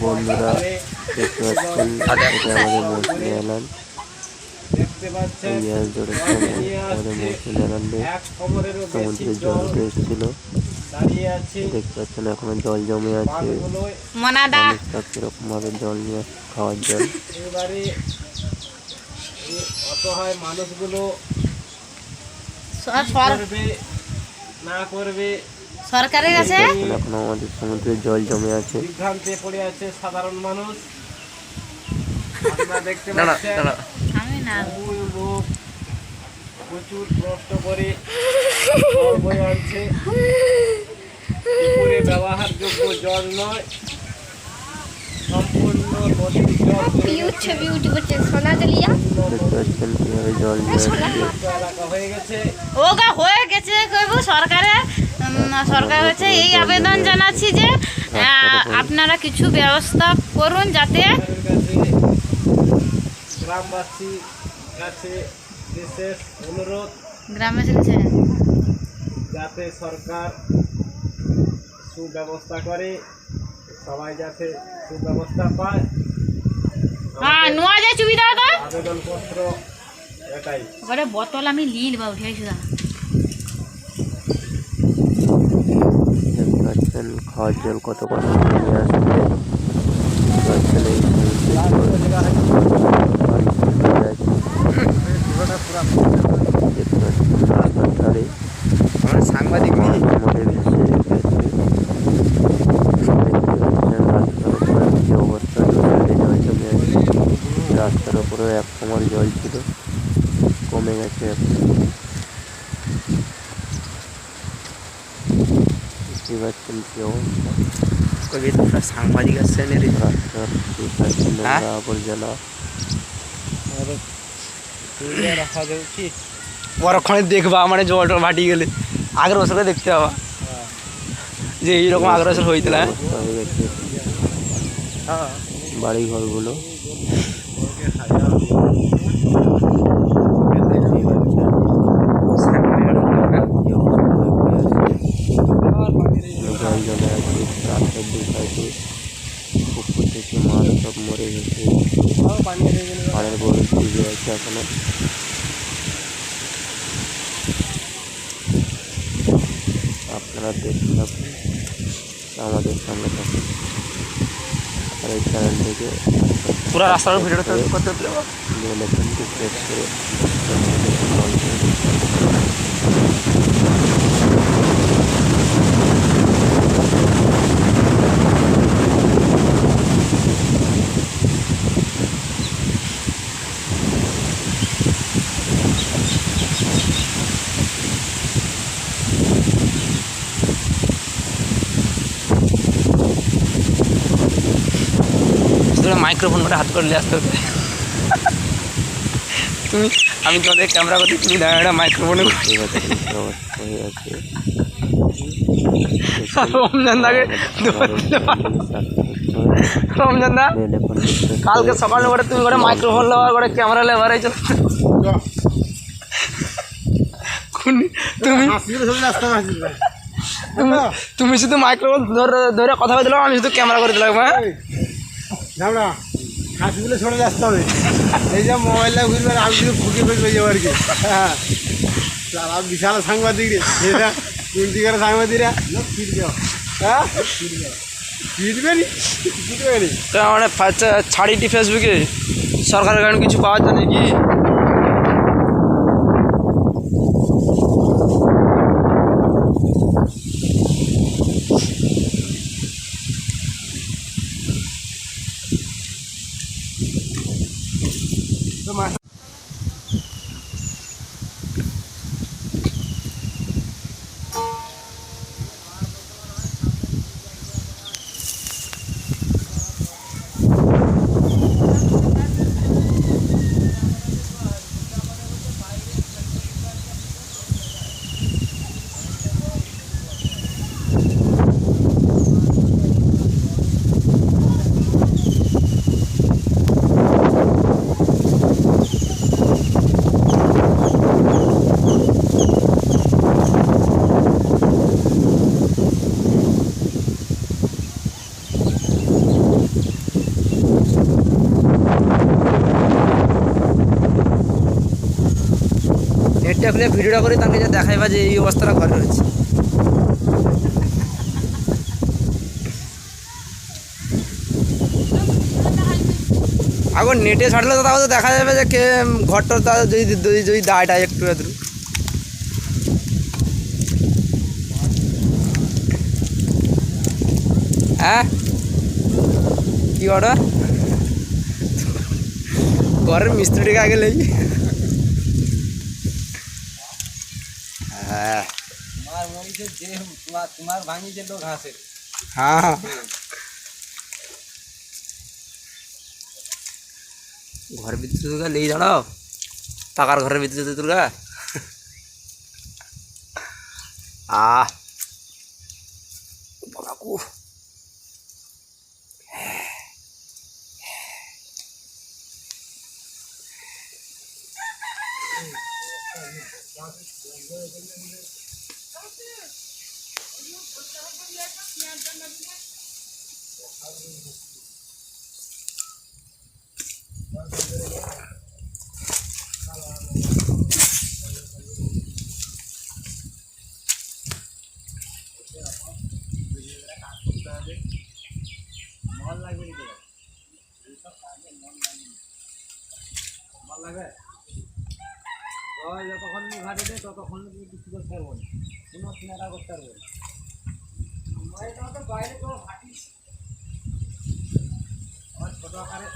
বন্ধুরা দেখতে পাচ্ছেন এটা আমাদের মৌসুমী আলান। এই গ্যাস ধরেছেন আমাদের মৌসুমী আলান সমুদ্রের জল উঠে এসেছিল। দেখতে পাচ্ছেন এখনো জল জমে আছে, কিরকম ভাবে জল নিয়ে খাওয়ার জল। অসহায় মানুষগুলো না করবে সরকারের কাছে এখনো আমাদের সমুদ্রের জল জমে আছে, বিভ্রান্তে পড়ে আছে সাধারণ মানুষ। আপনারা দেখতে পাচ্ছেন লোক প্রচুর কষ্ট করে বয়ে আনছে, পুকুরে ব্যবহারযোগ্য জল নয়, সম্পূর্ণ নদীর জল এলাকা হয়ে গেছে। সরকার হচ্ছে এই আবেদন জানাচ্ছি যে আপনারা কিছু ব্যবস্থা করুন যাতে গ্রামবাসী কাছে বিশেষ অনুরোধ গ্রামে চলেছে যাতে সরকার সুব্যবস্থা করে, সবাই যাতে সুব্যবস্থা পায়। আবেদনপত্র এটাই। বোতল আমি লিল বা উঠেছি খাওয়ার জল কত কষ্ট করে নিয়ে আসছে। সাংবাদিক অবস্থা জল জমে আছে, রাস্তার উপরে এক কোমর জল ছিল, কমে গেছে এখন। বুঝতে পারছেন কি অবস্থা। সাংবাদিক আসছেন রাস্তার নোংরা আবর্জনা রাখা যাবে কি পরক্ষণে দেখবা মানে জলটা ভাটি গেলে আগের বছরে দেখতে পাবা যে এইরকম আগের বছর হয়েছিল। হয়ে গেছে বাড়ি ঘরগুলো। জল জমে আছে রাস্তার দুপাশে, পুকুর থেকে মাছ সব মরে গেছে, পাড়ের বড় ডুবে আছে এখনো। আপনারা দেখতে থাকুন, আমাদের সামনে থাকুন, আর এই চ্যানেলটিকে পুরো রাস্তার ভিডিওটা করতে লেখনটি প্রেস করে মাইক্রোফোন করে হাত করে নিয়ে আসতে হবে তুমি। আমি তোমাদের ক্যামেরা করতে তুমি একটা মাইক্রোফোনে হয়ে আছে। রমজান দাকে রমজান দা কালকে সকালে করে তুমি করে মাইক্রোফোন লেবার করে ক্যামেরা লেবার এই চলো তুমি শুধু মাইক্রোফোন ধরে কথা বলে দিলাম, আমি শুধু ক্যামেরা করে দিলাম। হ্যাঁ না হাসিগুলো ছোটো আসতে হবে, এই যে মোবাইলটা ঘুরবে আমি শুধু ফুটে ফেলবে যাবো আর কি। হ্যাঁ বিশাল সাংবাদিক রে, এটা তিনটিকার সাংবাদিকরা ফিরবে। হ্যাঁ ফিরবে নি মানে ছাড়িটি ফেসবুকে সরকারের কারণে কিছু পাওয়া যায় নাকি? নেটটা খুলে ভিডিওটা করে তাকে যা দেখাইবা যে এই অবস্থাটা ঘরে রয়েছে। এখন নেটে ছাড়লে তো তাও তো দেখা যাবে যে কে ঘরটা তা যদি দায়টা একটু একটু। হ্যাঁ কি অর্ডার ঘরের মিস্ত্রিটাকে আগে লেই। হ্যাঁ তোমার ভাঙি যে লোক হাসে হ্যাঁ ঘরের ভিতরে দুর্গা লেই দাঁড়াও, পাকার ঘরের ভিতরে দুর্গা। বাবাকু যতক্ষণ ঘাটে দেয় ততক্ষণ কিছু করতে পারবো না, কোনো কেনাটা করতে পারবো না। বাইরে তো হাঁটিস আমার ছোটো আকারে